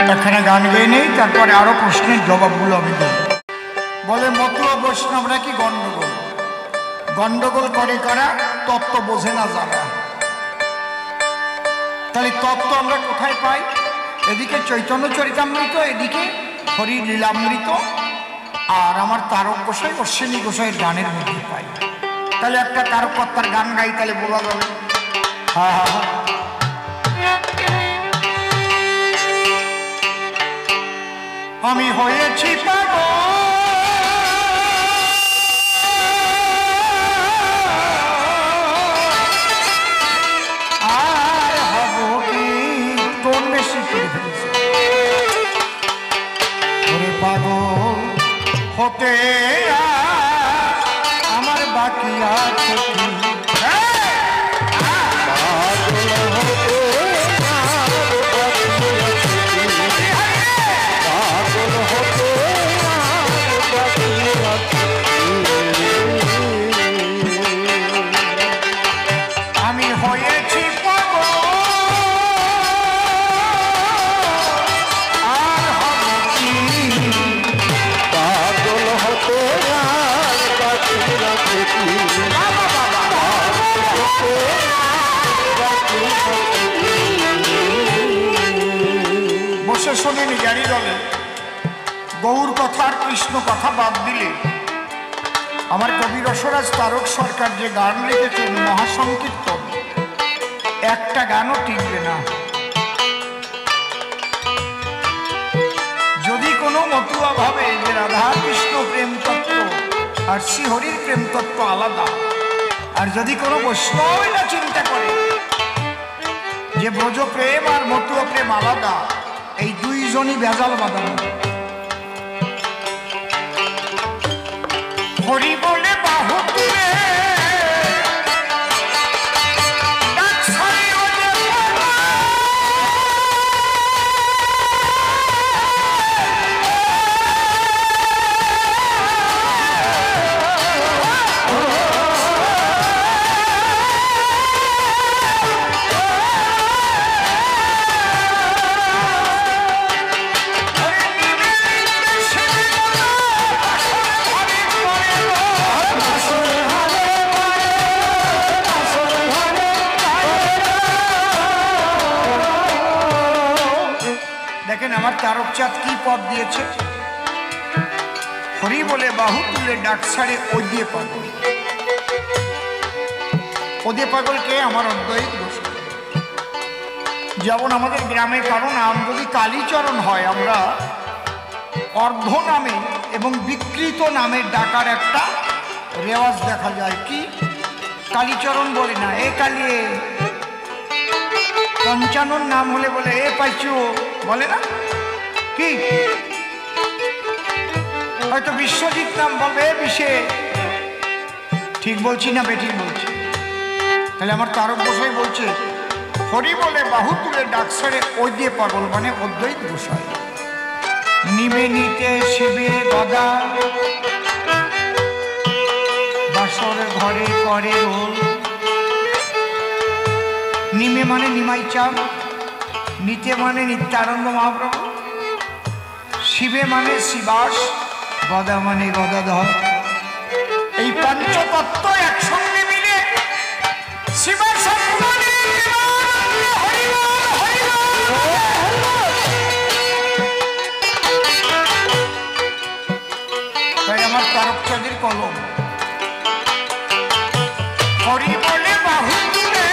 এখানে গান গেয়ে নেই, তারপরে আরো প্রশ্নের জবাবগুলো আমি দেব। বলে মতুয়া বৈষ্ণবরা কি গন্ডগোল? গন্ডগোল করে কারা? তত্ত্ব বোঝে না যারা। তাহলে তত্ত্ব আমরা কোথায় পাই? এদিকে চৈতন্য চরিতামৃত, এদিকে হরি লীলামৃত, আর আমার তারক গোসাই অশ্বিনী গোসাইয়ের গানের মধ্যে পাই। তাহলে একটা তারককর্তার গান গাই, তাহলে বলা যাবে। হ্যাঁ হ্যাঁ হ্যাঁ। আমি হয়েছি পাগল, আর হব কি তোর বেশি করে ফেলেছে। ওরে পাগল হতে আমার বাকি আছে কি? আমি হয়েছি পাগল, আর হব কি? পাগল হতে বসে শোনেনি গাড়ি দলে গৌর কথা আর কৃষ্ণ কথা বাদ দিলে আমার কবি রসরাজ তারক সরকার যে গান লিখেছেন মহাসংকীর্তন, একটা গানও টিকবে না। যদি কোনো মতুয়া ভাবে যে রাধা কৃষ্ণ প্রেম তত্ত্ব আর শ্রীহরির প্রেম তত্ত্ব আলাদা, আর যদি কোনো বৈষ্ণব এটা চিন্তা করে যে ব্রজ প্রেম আর মতুয়া প্রেম আলাদা, এই দুইজনই ভেজাল বাঁধানো। হরি বলে বাহু তুলে দেখেন আমার তারকচাঁদ কি পদ দিয়েছে। হরি বলে বাহু তুলে ডাক ছাড়ে ওদিয়ে পাগল। ওদিয়ে পাগলকে আমার অদ্বৈত গোসাই। যেমন আমাদের গ্রামে কারো নাম যদি কালীচরণ হয়, আমরা অর্ধ নামে এবং বিকৃত নামে ডাকার একটা রেওয়াজ দেখা যায়। কি কালীচরণ বলি না, এ কালিয়ে। পঞ্চানন নাম হলে বলে এ পাইচু, বলে না কি? হয়তো বিশ্বজিৎ নাম বলবে এ বিশে। ঠিক বলছি না বেঠিক বলছি? তাহলে আমার তারক গোসাই বলছে হরি বলে বাহু তুলে ডাক ছাড়ে ওই দিয়ে পাগল, মানে অদ্বৈত গোসাই। নিবে নিতে শিবে গদা, বাসর ঘরে করে রোল। নিমে মানে নিমাই চাঁদ, নিতে মানে নিত্যানন্দ মহাপ্রভু, শিবে মানে শিবাস, গদা মানে গদাধর। এই পঞ্চতত্ত্ব একসঙ্গে মিলে শিবা সন্তানে তাই আমার তারকচাঁদের কলম। হরি বলে বাহু তুলে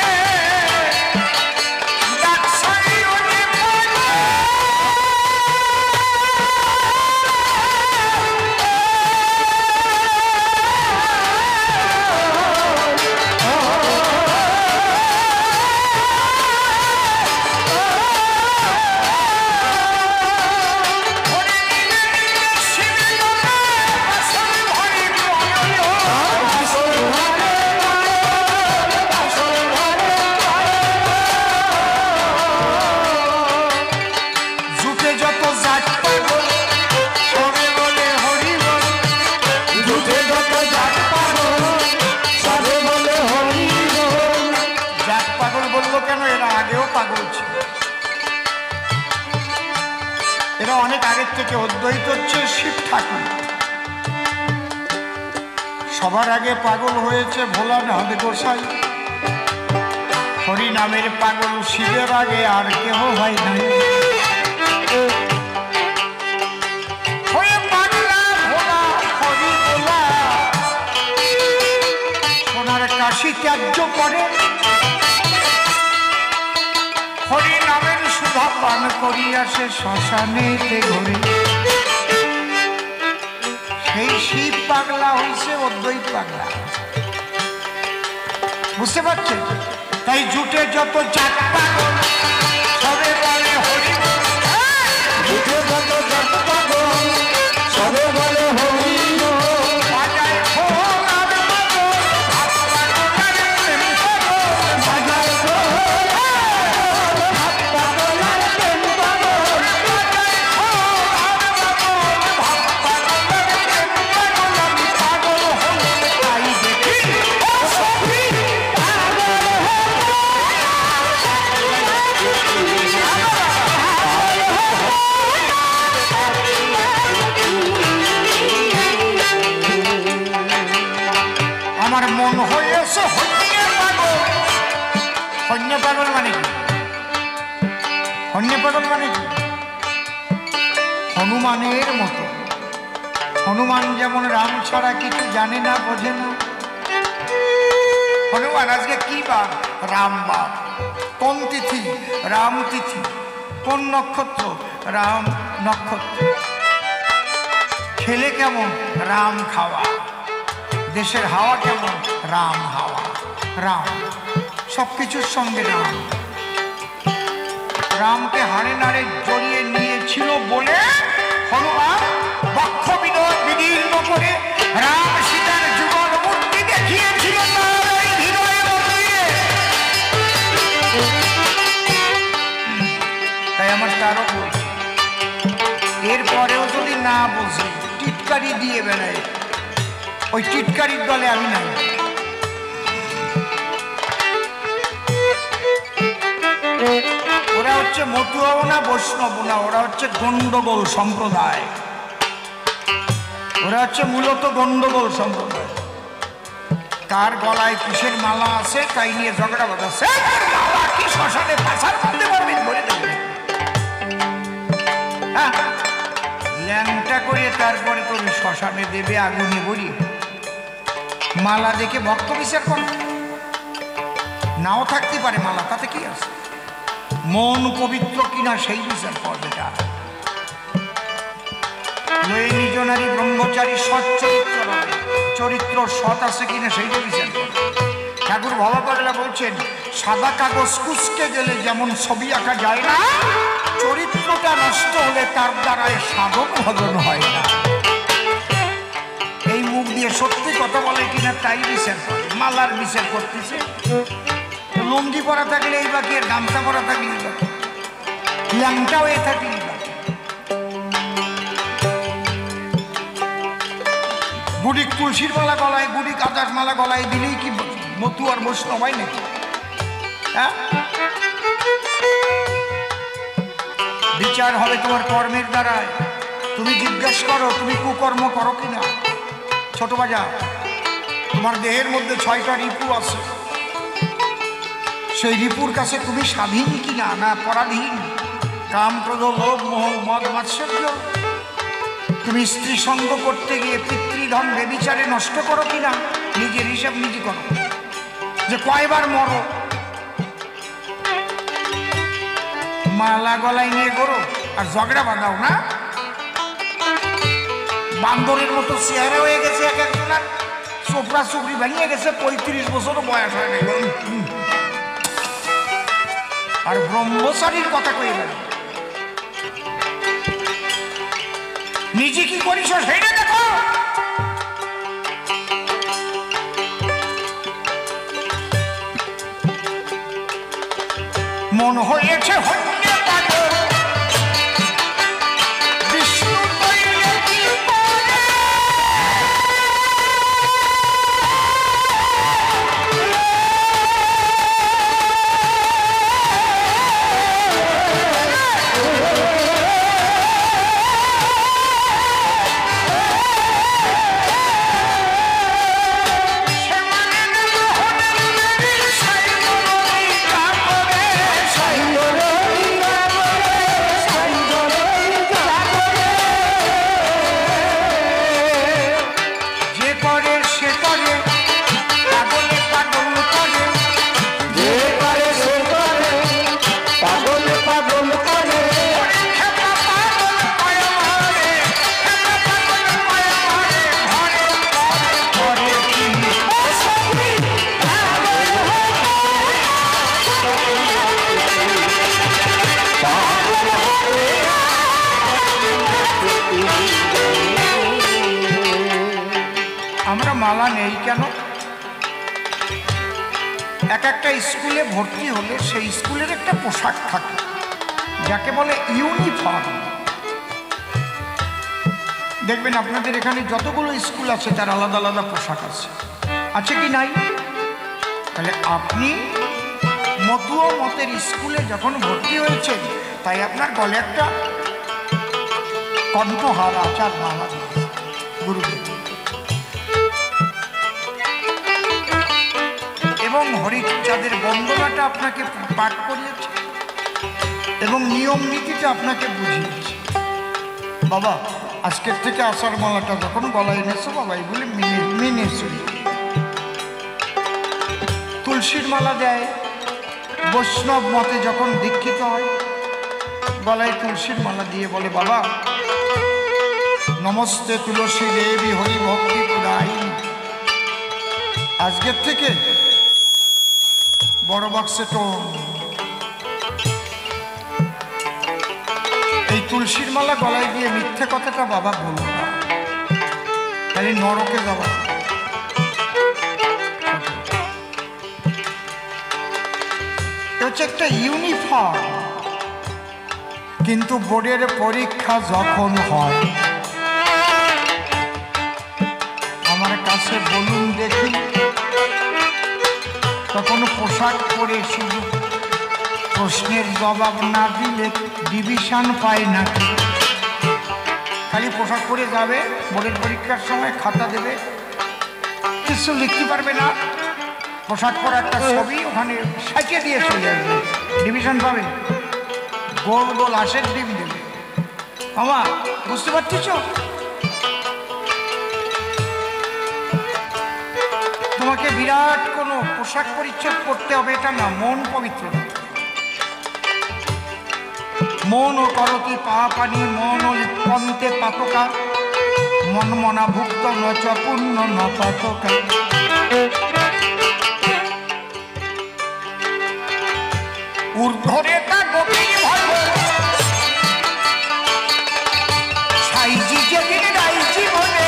এরা অনেক আগের থেকে অদ্বৈত হচ্ছে শিব ঠাকুর। সবার আগে পাগল হয়েছে ভোলানাথ গোসাই। হরি নামের পাগল শিবের আগে আর কেহ হয় নাই। সোনার কাশি ত্যায্য করে হরি নামের সুধা পান করিয়া সে শ্মশানেতে ঘুরে। সেই শিব পাগলা হইছে অদ্বৈত পাগলা। বুঝতে পারছেন? তাই জুটে যত জাত পাগল সবে বলে হরি বল। জুটে যত জাত পাগল সবে বলে হরি বল। বাজায় খোল আর বাদল, হাত পাগল আর প্রেম পাগল। বাজায় খোল হাত পাগল আর প্রেম পাগল। বাজায় খোল আর বাদল, হাত পাগল আর প্রেম পাগল। আমি পাগল হলে তাই দেখি ও সখী পাগল আমার মন হয়েছে হন্যে পাগল। হন্যে পাগল মানে কি? হন্যে পাগল মানে কি? হনুমানের মতো। হনুমান যেমন রাম ছাড়া কিছু জানে না, বোঝে না। হনুমান আজকে কি বার? রাম বার। কোন তিথি? রাম তিথি। কোন নক্ষত্র? রাম নক্ষত্র। খেলে কেমন? রাম খাওয়া। দেশের হাওয়া কেমন? রাম হাওয়া। রাম সবকিছুর সঙ্গে রাম। রামকে হাড়ে নাড়ে জড়িয়ে নিয়েছিল বলে হনুমান বক্ষ বিদীর্ণ করে রাম সীতার যুগল মূর্তি দেখিয়েছিল তার ওই হৃদয়ে মন্দিরে। তাই আমার তারও বলছি, এরপরেও যদি না বোঝে টিটকারি দিয়ে বেড়ায়, ওই টিটকারির দলে আমি নাই। ওরা হচ্ছে মতুয়াও না, বৈষ্ণব না, ওরা হচ্ছে গন্ডগোল সম্প্রদায়। ওরা হচ্ছে মূলত গন্ডগোল সম্প্রদায়। কার গলায় কিসের মালা আছে তাই নিয়ে ঝগড়া বাঁধাচ্ছে। মালা কি শ্মশানে পাশার মধ্যে পারবেন ভরে দেবে? হ্যাঁ, ল্যাংটা করে তারপরে তুমি শ্মশানে দেবে আগুনে ভরিয়ে। মালা দেখে ভক্ত বিচার করো। নাও থাকতে পারে মালা, তাতে কি আছে? মন পবিত্র কিনা সেই বিচার করবেটা। লয়ে নিজ নারী ব্রহ্মচারী সৎ চরিত্র হবে, চরিত্র সৎ আছে কিনা সেইটা বিচার করবে। ঠাকুর ভবা পাগলা বলছেন, সাদা কাগজ কুচকে গেলে যেমন ছবি আঁকা যায় না, চরিত্রটা নষ্ট হলে তার দ্বারায় সাধন ভজন হয় না। এই মুখ দিয়ে সত্যি কথা বলে কিনা তাই বিচার করে। মালার বিচার করতেছে। লুঙ্গি পরা থাকলে এই বাকি, আর গামছা পরা থাকলে এই বাকি, ল্যাংটা হয়ে থাকলে এই বাকি। গুড়ি তুলসীর মালা গলায়, গুড়ি কাদার মালা গলায় দিলেই কি মতু আর বৈষ্ণব হয় নাকি? হ্যাঁ, বিচার হবে তোমার কর্মের দ্বারায়। তুমি জিজ্ঞাসা করো তুমি কুকর্ম করো কিনা। ছোট বাজার, তোমার দেহের মধ্যে 6টা রিপু আছে। সেই রিপুর কাছে তুমি স্বাধীন কিনা না পরাধীন? কাম, ক্রোধ, লোভ, মোহ, মদ, মাৎসর্য। তুমি স্ত্রী সঙ্গ করতে গিয়ে পিতৃধন বেবিচারে নষ্ট করো কিনা? নিজের হিসাব নিজে করো, যে কয়বার মরো। মালা গলায় নিয়ে করো আর ঝগড়া বাঁধাও না। বান্দরের মতো চেহারা হয়ে গেছে এক একজনের, চোপড়া চুপড়ি ভেঙে গেছে, 35 বছরও বয়স হয় নাই। আর ব্রহ্মচারীর কথা কই গেল। নিজে কি করিস সেইটা দেখো। মন হয়েছে হন্যে পাগল, বিষ্ণু কইলে কি বলে। মালা নেই কেন? এক একটা স্কুলে ভর্তি হলে সেই স্কুলের একটা পোশাক থাকে, যাকে বলে ইউনিফর্ম। দেখবেন আপনাদের এখানে যতগুলো স্কুল আছে তার আলাদা আলাদা পোশাক আছে কি নাই? তাহলে আপনি মতুয়া মতের স্কুলে যখন ভর্তি হয়েছেন, তাই আপনার গলে একটা কণ্ঠহার আচার মালা দিয়েছে গুরুদেব, এবং হরিচাঁদের বন্দনাটা আপনাকে পাঠ করিয়েছে এবং নিয়ম নীতিটা আপনাকে বুঝিয়েছে। বাবা, আজকের থেকে আষাঢ় মালাটা যখন গলায় এনেছো বাবা, এগুলি মেনে চলি। তুলসীর মালা দেয়, বৈষ্ণব মতে যখন দীক্ষিত হয় গলায় তুলসীর মালা দিয়ে বলে, বাবা নমস্তে তুলসী দেবী হরি ভক্তি পুরাইনি। আজকের থেকে বড় বাক্সে টোন এই তুলসীর মালা গলায় দিয়ে মিথ্যে কথাটা বাবা বলল না, তাহলে নরকে যাওয়া। হচ্ছে একটা ইউনিফর্ম। কিন্তু বোর্ডের পরীক্ষা যখন হয়, আমার কাছে বলুন দেখি, তখন পোশাক পরে শুধু প্রশ্নের জবাব না দিলে ডিভিশন পায় নাকি? খালি পোশাক পরে যাবে, বোর্ডের পরীক্ষার সময় খাতা দেবে, কিছু লিখতে পারবে না, পোশাক পরা একটা ছবি ওখানে সাজিয়ে দিয়ে চলে আসবে, ডিভিশন পাবে? গোল গোল আশের ডিম দেবে। মামা বুঝতে পারছিস? তোমাকে বিরাট কোনো পোশাক পরিচ্ছদ করতে হবে এটা না, মন পবিত্র। মন ও করতি পাপানি মন ও লিপন্তে পাতকা মন মনা ভুক্ত নচ পূর্ণ ন পাতকা। ঊর্ধ্বরেতা গভীর ভাব সাইজি যেদিন রাইজি বলে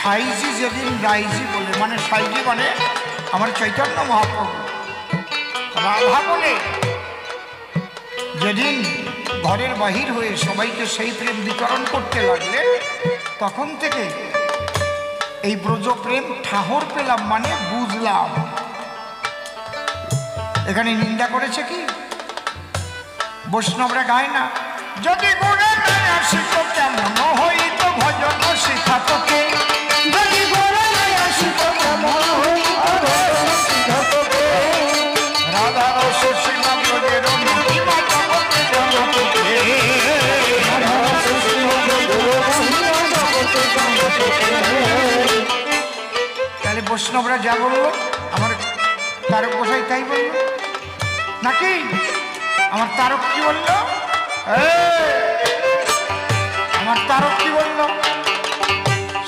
সাইজি যেদিন রাইজি বলে, মানে সাইজি মানে আমার চৈতন্য মহাপ্রভু, রাধা বলে যেদিন ঘরের বাহির হয়ে সবাইকে সেই প্রেম বিতরণ করতে লাগলে, তখন থেকে এই ব্রজ প্রেম ঠাহর পেলাম, মানে বুঝলাম। এখানে নিন্দা করেছে কি? বৈষ্ণবরা গায় না, যদি গুণে আসিত কেমন হইত ভজন শিখা তোকে, যদি গুণে আসিত কেমন হইত ভজন শিখা তোকে, রাধা রস সীমা ব্রজের মহিমা জগতে জগতে, রাধা রস সীমা ব্রজের মহিমা জগতে জগতে। তাহলে বৈষ্ণবরা যা বললো আমার তারক গোসাই তাই বললো নাকি? আমার তারক কি বললো? আমার তারক কি বলল?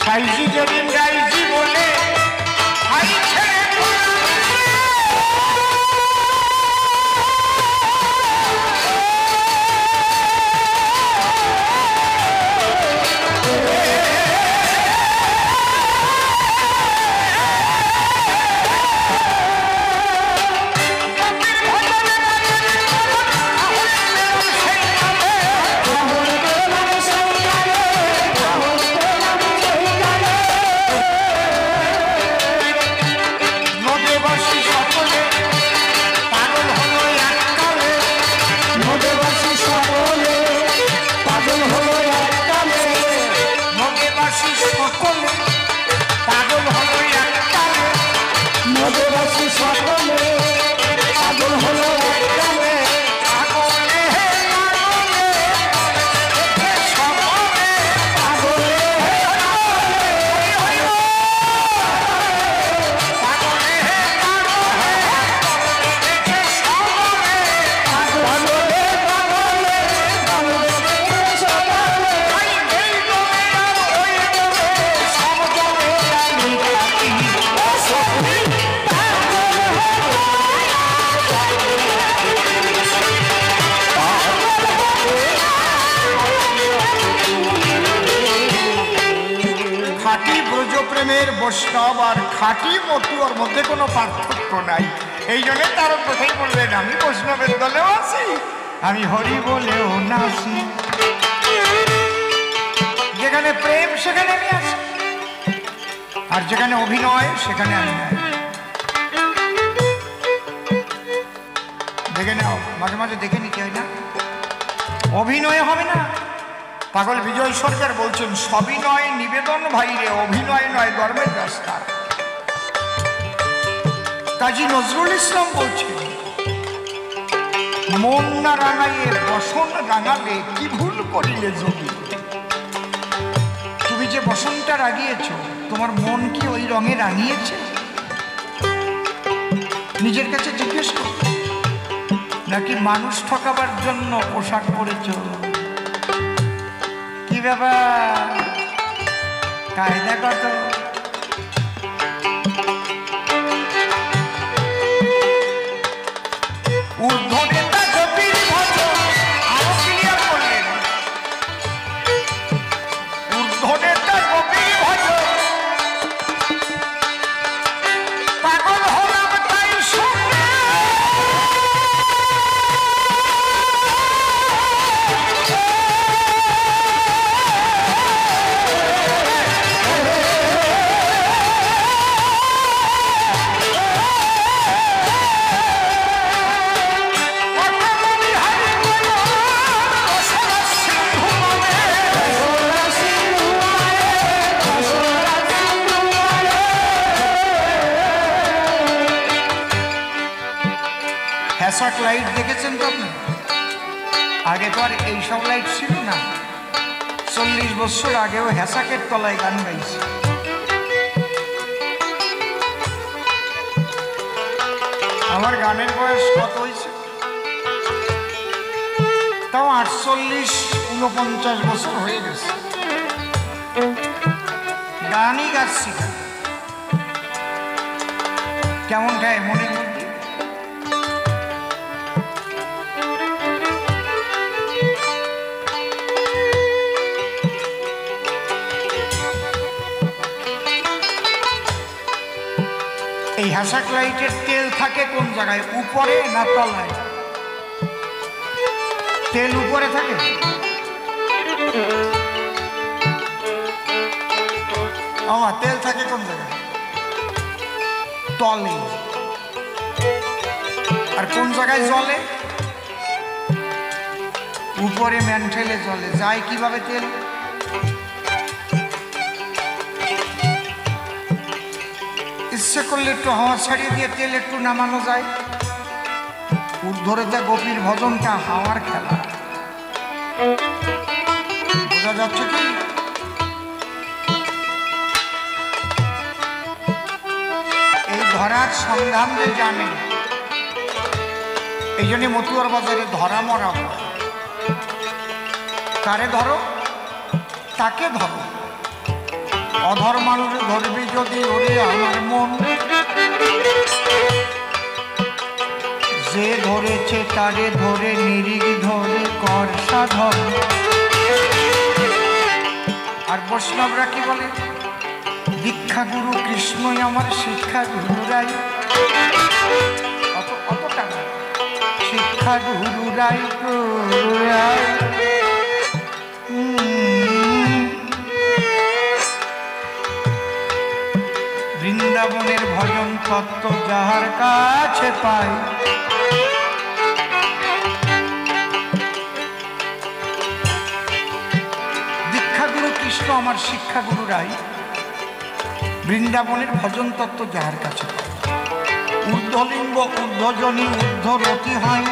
সাইজি যেদিন গাইজি বলে প্রেমের বৈষ্ণব আর খাঁটি মতুয়ার মধ্যে কোনো পার্থক্য নাই। এই জন্য তার কথাই বললেন, আমি বৈষ্ণবের দলেও আছি, আমি হরি বলেও নাচি। যেখানে প্রেম সেখানে আমি আছি, আর যেখানে অভিনয় সেখানে আমি নাই। দেখে নাও, মাঝে মাঝে দেখে নিতে হয় না, অভিনয় হবে না। পাগল বিজয় সরকার বলছেন, সবিনয় নিবেদন ভাইরে, অভিনয় নয় ধর্মের রাস্তা। কাজী নজরুল ইসলাম বলছেন, মন না রাঙাইয়ে বসন রাঙালে কি ভুল করিলে যোগী। তুমি যে বসনটা রাগিয়েছ, তোমার মন কি ওই রঙে রাঙিয়েছে? নিজের কাছে জিজ্ঞেস কর, নাকি মানুষ ঠকাবার জন্য পোশাক পরেছ? কি ব্যাপার, কায়দা কত? ঊর্ধ্বনেতা গোপীর ভজন, আরো ক্লিয়ার করলেন, ঊর্ধ্বনেতা গোপীর ভজন, পাগল হলাম তাই শুনে। হ্যাসাক লাইট দেখেছেন তো আপনি? আগে তো আর এইসব লাইট ছিল না। 40 বছর আগেও হ্যাসাকের তলায় গান গাইছে। আমার গানের বয়স কত হয়েছে? তাও 48-49 বছর হয়ে গেছে। গানই গাচ্ছি। কেমন গায়ে মনের মধ্যে? এই হ্যাসাক লাইটের তেল থাকে কোন জায়গায়, উপরে না তলায়? তেল উপরে থাকে। আমার তেল থাকে কোন জায়গায়? তলে। আর কোন জায়গায় জ্বলে? উপরে ম্যান্টেলে জ্বলে। যায় কিভাবে তেল? ইচ্ছে করলে একটু হাওয়া ছাড়িয়ে দিয়ে তেল একটু নামানো যায়। ঊর্ধ্বরেতা গোপীর ভজনটা হাওয়ার খেলা। বোঝা যাচ্ছে কি? এই ধরার সন্ধান যে জানে, এই জন্য মতুয়ার বাজারে ধরা মরা হয়। কারে ধরো? তাকে ধরো। অধর মানুষ ধরবি যদি ওরে আমার মন, যে ধরেছে তারে ধরে নিরিখ ধরে কর সাধন। আর বৈষ্ণবরা কি বলে? দীক্ষা গুরু কৃষ্ণই আমার শিক্ষা গুরুরাই। অতটা না, শিক্ষা গুরুরাই গুরুরাই। বৃন্দাবনের ভজন তত্ত্ব যাহার কাছে পাই, দীক্ষাগুরু কৃষ্ণ আমার শিক্ষাগুরু রাই। বৃন্দাবনের ভজন তত্ত্ব যাহার কাছে পাই। ঊর্ধ্বলিঙ্গ ঊর্ধ্বজনী ঊর্ধ্বরতি হয়,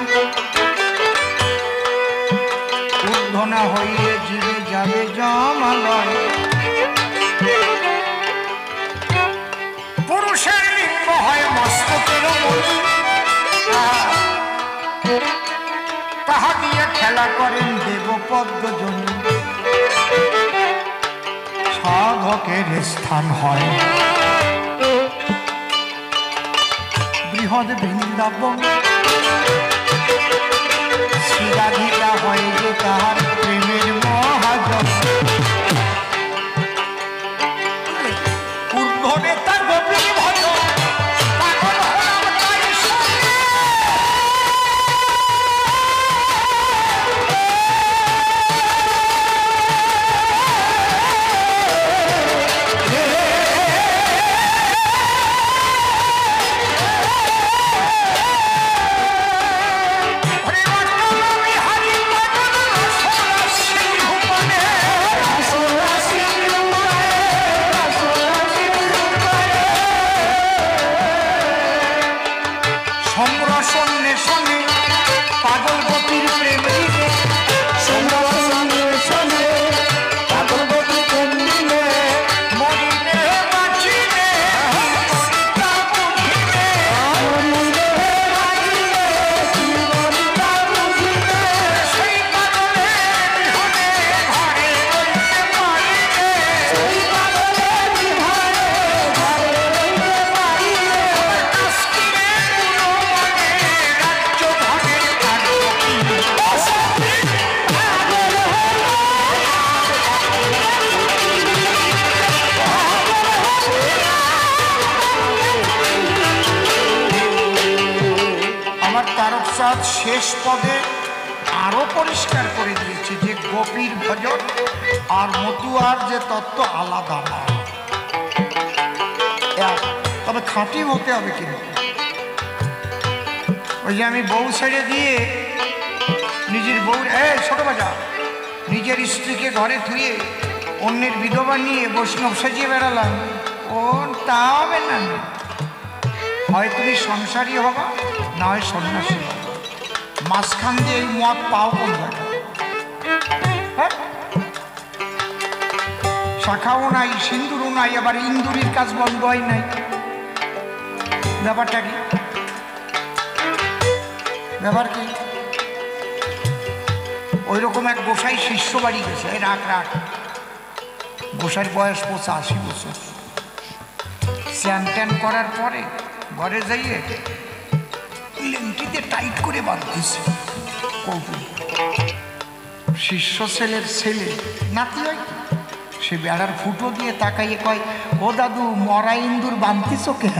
ঊর্ধ্ব না হইলে জীবে যাবে জমালয়। পুরুষের লিঙ্গ হয় মস্তকের মণি, তাহা দিয়ে খেলা করেন দেবপদ্মজনী। সাধকের স্থান হয় বৃহৎ বৃন্দাবন, শ্রীরাধিকা হয় যে তাহার প্রেমের মহাজন। অন্বেষণে পাগল গোপীর প্রেম দিলে সন্ন্যাস অন্বেষণে পাগল গোপী প্রেম দিলে মরিলে বাঁচিলে মরিতা বুঝিলে মরিলে বাঁচিলে জীবনটা বুঝিলে সেই পাগলের বিহনে ঘরে রইতে পারিলে সেই পাগলের বিহারে ঘরে রইতে পারিলে কাশ্মীরে গুণমনে রাজ্য ভাগের থাকবো কি পাগল হলো আমার তারকচাঁদ শেষ পদে আরো পরিষ্কার করে দিয়েছে যে গোপীর ভজন আর মতুয়ার যে তত্ত্ব আলাদা না। তবে খাঁটি হতে হবে কিন্তু ওই যে আমি বউ ছেড়ে দিয়ে নিজের বউ ছোট বাজা নিজের স্ত্রীকে ঘরে থুয়ে অন্যের বিধবা নিয়ে বৈষ্ণব সাজিয়ে বেড়ালাম, ও তা হবে না। হয় তুমি সংসারী হবা, না হয় সন্ন্যাসী হবা। মাঝখান দিয়ে এই মত পাও কোন জায়গায়? হ্যাঁ, শাখাও নাই, সিন্দুরও নাই, আবার ইন্দুরির কাজ বন্ধ হয় নাই। ব্যাপারটা কি? ব্যাপার কি? ওই রকম এক গোসাই শিষ্য বাড়ি গেছে, রাখ রাখ। গোসাইয়ের বয়স 85 বছর। স্যান ট্যান করার পরে ঘরে যাইয়ে লেংটিতে টাইট করে বাঁধতেছে কৌপুর। শিষ্য ছেলের ছেলে নাতি হয়, সে বেড়ার ফুটো দিয়ে তাকাইয়ে কয়, ও দাদু মরা ইন্দুর বাঁধতিস কে?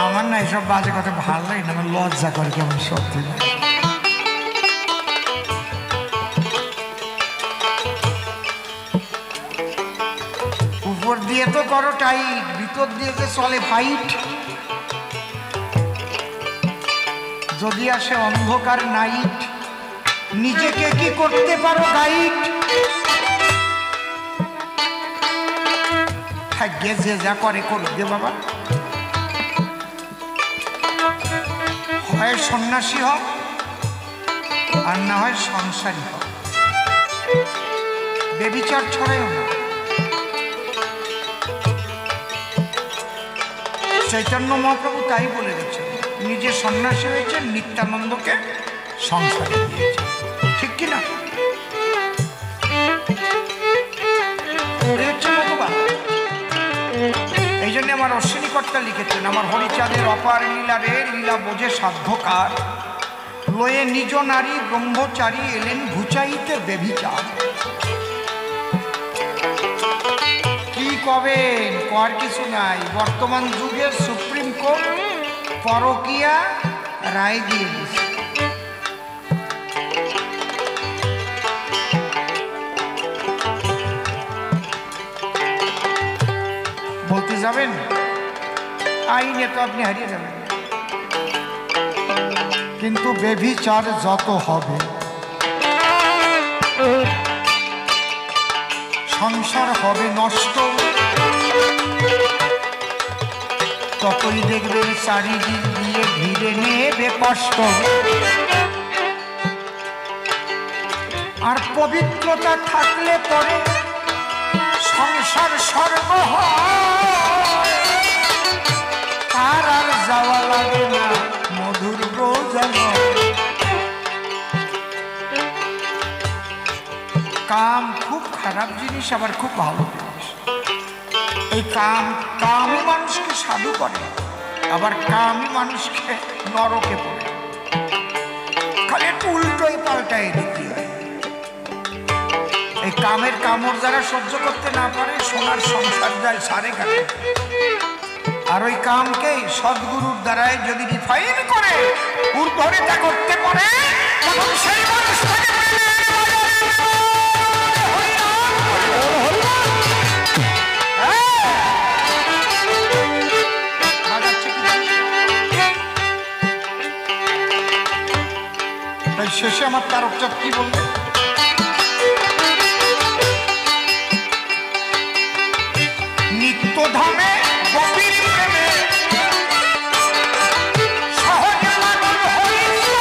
আমার না এসব বাজে কথা ভালো লাগে না, আমার লজ্জা করে কেমন সত্যি। উপর দিয়ে তো করো টাইট, ভিতর দিয়ে যে চলে ফাইট। যদি আসে অন্ধকার নাইট, নিজেকে কি করতে পারো গাইড? ভাগ্যে যে যা করে করবে বাবা। হয় সন্ন্যাসী হও আর না হয় সংসারী হও, বেবিচার ছড়াইও না। চৈতন্য মহাপ্রভু তাই বলে গেছেন, নিজে সন্ন্যাসী হয়েছেন, নিত্যানন্দকে সংসারে দিয়েছেন। ঠিক কিনা? এই জন্য আমার অশ্বিনী কর্তা লিখেছেন, আমার হরিচাঁদের অপার লীলা রে, লীলা বোঝে সাধ্যকার, লয়ে নিজ নারী ব্রহ্মচারী এলেন ঘুচাইতে বেভিচার। কি কবেন, কর কিছু নাই। বর্তমান যুগের সুপ্রিম কোর্ট পরকীয়া রায় দিয়ে দিচ্ছে। বলতে যাবেন আইনে তো আপনি হারিয়ে যাবেন, কিন্তু বেভিচার যত হবে, সংসার হবে নষ্ট, ততই দেখবেন চারিদিক দিয়ে ঘিরে নেবে কষ্ট। আর পবিত্রতা থাকলে পরে সংসার স্বর্গ হয়, তার আর যাওয়া লাগে না মধুর ব্রজন। কাম খুব খারাপ জিনিস, আবার খুব ভালো জিনিস। এই কামই মানুষকে সাধু করে, আবার কামই মানুষকে নরকে পড়ে। খালি একটু উল্টোই পাল্টাই দিতে হয়। এই কামের কামড় যারা সহ্য করতে না পারে, সোনার সংসার যায় সারে কাটে। আর ওই কামকেই সদ্গুরুর দ্বারাই যদি রিফাইন করে উর্ধরিতা করতে পারে, তখন সেই মানুষটাকে শেষে আমার তারকচাঁদ কি বলবে? নিত্য ধামে গোপীর প্রেমে সহজে পাগল হইল।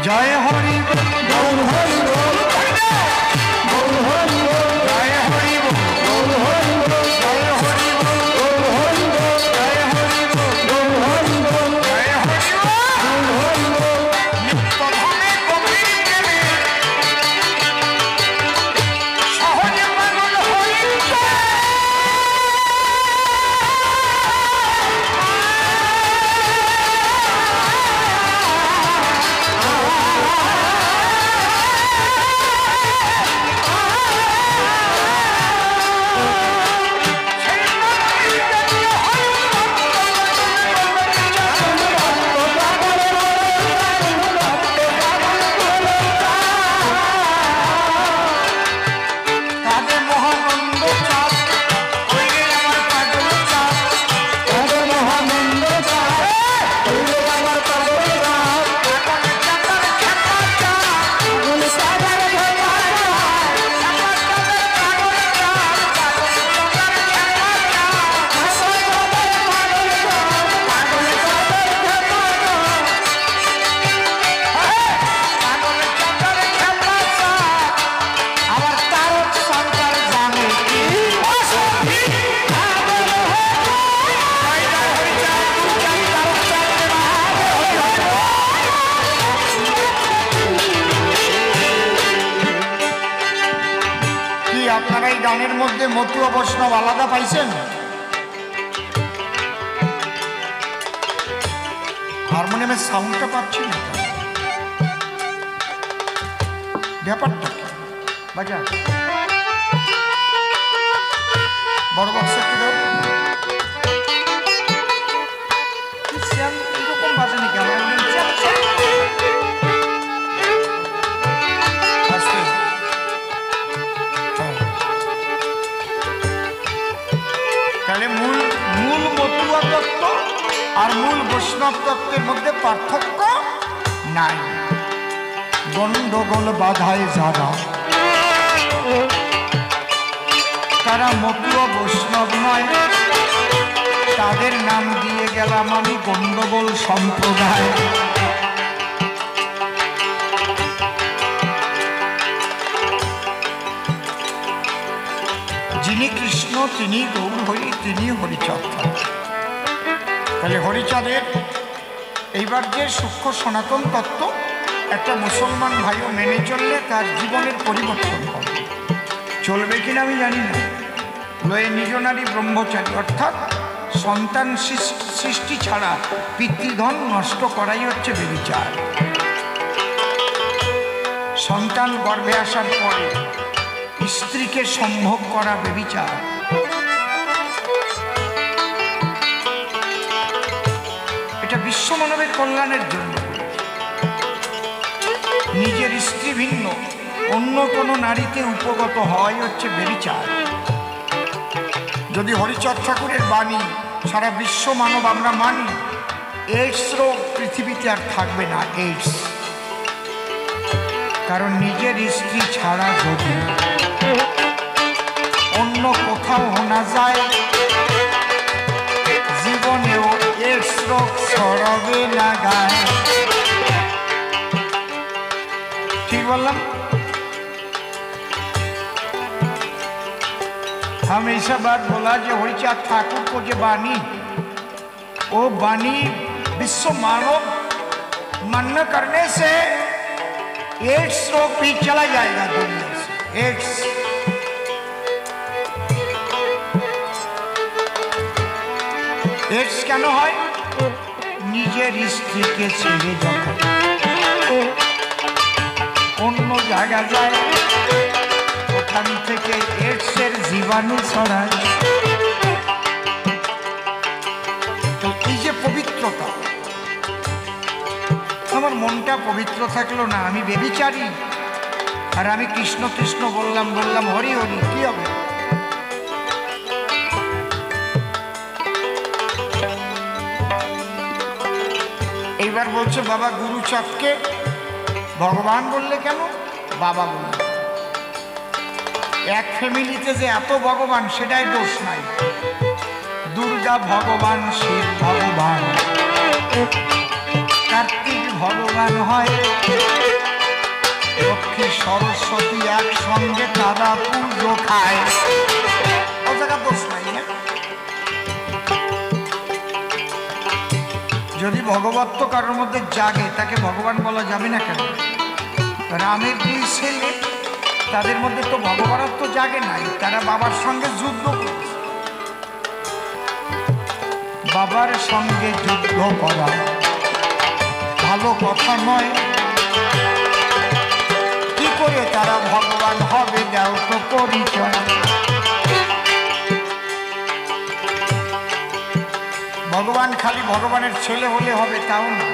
জয় হরি বল হরি বল, বল হরি বল, জয় হরি বল হরি বল, জয় হরি বল হরি বল, জয় হরি বল হরি বল, জয় হরি বল হরি বল। নিত্য ধামে গোপীর প্রেমে সহজে পাগল হইল। তাদের মহানন্দ চাঁদ হইলে আমার পাগল চাঁদ। তাদের মহানন্দ চাঁদ, হইলে আমার পাগল চাঁদ, পাগল চাঁদের খেপা চাঁদ, পাগল চাঁদের খেপা চাঁদ, খেপা চাঁদের পাগল চাঁদ, পাগল চাঁদের খেপা চাঁদ, পাগল চাঁদের পাগল চাঁদ, পাগল চাঁদের খেপা চাঁদ। পাগল চাঁদের খেপা চাঁদ। আবার তারক সরকার জানে কি অসুখী। পাগল হয়ে জয় জয় হরি চাঁদ, জয় তারক চাঁদের কি আপনারা এই গানের মধ্যে মতুয়া বৈষ্ণব আলাদা পাইছেন? হারমোনিয়ামের সাউন্ডটা পাচ্ছি না, ব্যাপারটা কি? বাজা বড় বক্স একটু দাও। শ্যাম এরকম বাজে নাকি? আমরা একদম শ্যাম শ্যাম। আস্তে। হ্যাঁ। তাহলে মূল মতুয়া তত্ত্ব আর মূল বৈষ্ণব তত্ত্বের মধ্যে পার্থক্য নাই। গন্ডগোল বাধায় যারা, তারা মতুয়া বৈষ্ণব নয়, তাদের নাম দিয়ে গেলাম আমি গন্ডগোল সম্প্রদায়। যিনি কৃষ্ণ তিনি গৌর হরি, তিনি হরিচাঁদ। তাহলে হরিচাঁদের এইবার যে সূক্ষ্ম সনাতন তত্ত্ব একটা মুসলমান ভাইও মেনে চললে তার জীবনের পরিবর্তন হবে। চলবে কিনা আমি জানি না। লয়ে নিজ নারী ব্রহ্মচারী, অর্থাৎ সন্তান সৃষ্টি ছাড়া পিতৃধন নষ্ট করাই হচ্ছে ব্যভিচার। সন্তান গর্ভে আসার পরে স্ত্রীকে সম্ভোগ করা ব্যভিচার। এটা বিশ্ব মানবের কল্যাণের জন্য। নিজের স্ত্রী ভিন্ন অন্য কোনো নারীতে উপগত হয় হচ্ছে ব্যভিচার। যদি হরিচাঁদ ঠাকুরের বাণী সারা বিশ্ব মানব আমরা মানি, এইডস রোগ পৃথিবীতে আর থাকবে না। এইডস, কারণ নিজের স্ত্রী ছাড়া যদি অন্য কোথাও না যায়, জীবনেও এইডস রোগ ছড়াবে না গায়ে। ঠিক বললাম? हमेशा बात बोला जो हरिचाँद ठाकुर को जो बानी, वो बानी विश्व मानव मान्य करने से एड्स रोग भी चला जाएगा दुनिया से। एड्स एड्स কেন হয়? নিজের স্ত্রীকে ছেড়ে যখন অন্য জায়গা যায়, সেখান থেকে এডসের জীবাণু ছড়ায়। এই যে পবিত্রতা, আমার মনটা পবিত্র থাকলো না, আমি বেবিচারী, আর আমি কৃষ্ণ কৃষ্ণ বললাম হরি হরি, কি হবে? এইবার বলছে বাবা গুরুচাঁদকে ভগবান বললে কেন? বাবা বলল। এক ফ্যামিলিতে যে এত ভগবান সেটাই দোষ নাই। দুর্গা ভগবান, শিব ভগবান, কার্তিক ভগবান হয়, লক্ষ্মী সরস্বতী একসঙ্গে তারা পুজো খায়, ও জায়গা দোষ নাই না? যদি ভগবত্ব কারোর মধ্যে জাগে তাকে ভগবান বলা যাবে না কেন? রামের দুই ছেলে, তাদের মধ্যে তো ভগবানত্ব জাগে নাই, তারা বাবার সঙ্গে যুদ্ধ করেছে। বাবার সঙ্গে যুদ্ধ করা ভালো কথা নয়। কি করে তারা ভগবান হবে, দাও তো পরিচয়। ভগবান খালি ভগবানের ছেলে হলে হবে তাও না।